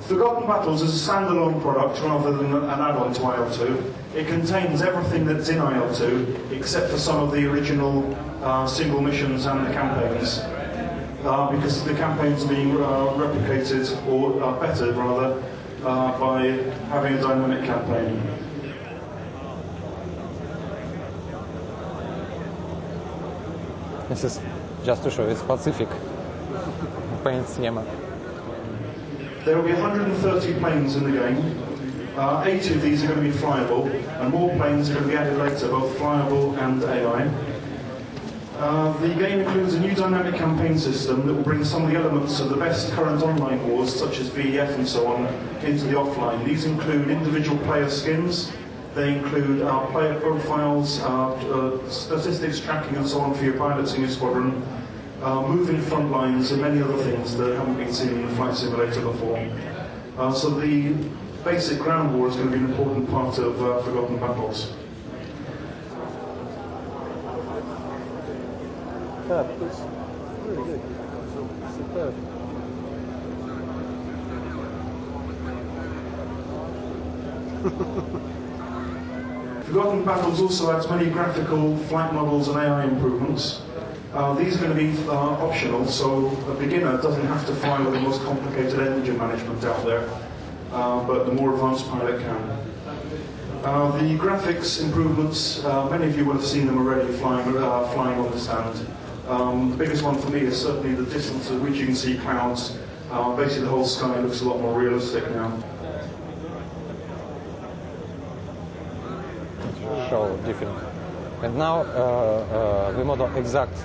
Forgotten Battles is a standalone product rather than an add-on to IL-2. It contains everything that's in IL-2 except for some of the original single missions and the campaigns. Because the campaigns are being replicated, or bettered rather, by having a dynamic campaign. This is just to show it's specific. Paints Yema. There will be 130 planes in the game. 80 of these are going to be flyable, and more planes are going to be added later, both flyable and AI. The game includes a new dynamic campaign system that will bring some of the elements of the best current online wars, such as VEF and so on, into the offline. These include individual player skins, they include player profiles, statistics tracking and so on for your pilots in your squadron, moving front lines and many other things that haven't been seen in the flight simulator before. So the basic ground war is going to be an important part of Forgotten Battles. It's really good. Superb. Forgotten Battles also adds many graphical, flight models and AI improvements. These are going to be optional, so a beginner doesn't have to fly with the most complicated engine management out there, but the more advanced pilot can. The graphics improvements, many of you will have seen them already flying on the stand. The biggest one for me is certainly the distance at which you can see clouds. Basically the whole sky looks a lot more realistic now. Show different. And now we model exact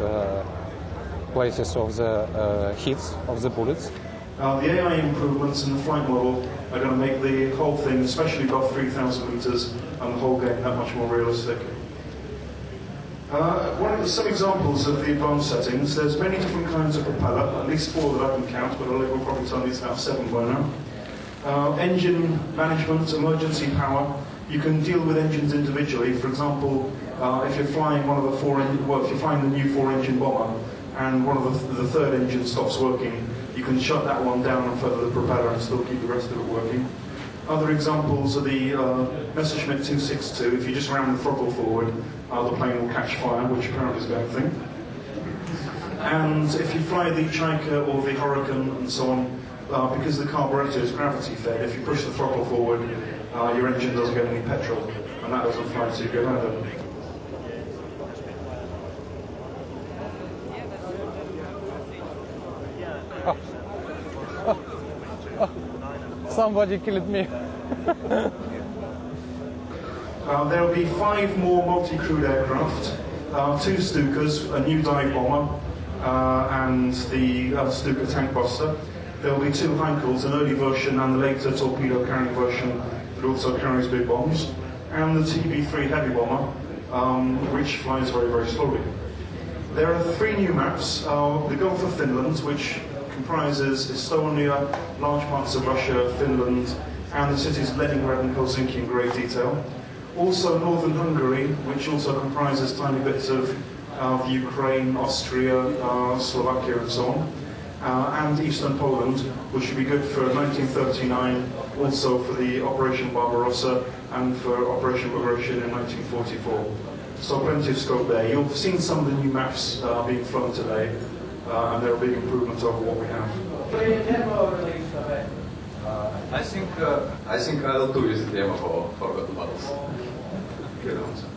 places of the hits of the bullets. The AI improvements in the flight model are going to make the whole thing, especially above 3,000 meters, and the whole game that much more realistic. Some examples of the advanced settings. There's many different kinds of propeller, at least 4 that I can count, but Oleg will probably tell me it's about 7 by now. Engine management, emergency power. You can deal with engines individually. For example, if you're flying one of the if you're flying the new 4-engine bomber, and one of the third engine stops working, you can shut that one down and further the propeller and still keep the rest of it working. Other examples are the Messerschmitt 262. If you just ram the throttle forward, the plane will catch fire, which apparently is a bad thing. And if you fly the Chaika or the Hurricane and so on, because the carburetor is gravity fed, if you push the throttle forward, your engine doesn't get any petrol, and that doesn't fly too good either. Somebody killed me. There will be 5 more multi-crewed aircraft, 2 Stukas, a new dive bomber, and the Stuka tank buster. There will be 2 Heinkels, an early version and the later torpedo-carrying version that also carries big bombs, and the TB3 heavy bomber, which flies very, very slowly. There are 3 new maps, the Gulf of Finland, which comprises Estonia, large parts of Russia, Finland, and the cities of Leningrad and Helsinki in great detail. Also northern Hungary, which also comprises tiny bits of the Ukraine, Austria, Slovakia and so on. And eastern Poland, which should be good for 1939, also for the Operation Barbarossa and for Operation Bagration in 1944. So plenty of scope there. You've seen some of the new maps being flown today. And they're a big improvement over what we have. I think IL-2 is the demo for Forgotten Battles. Good answer.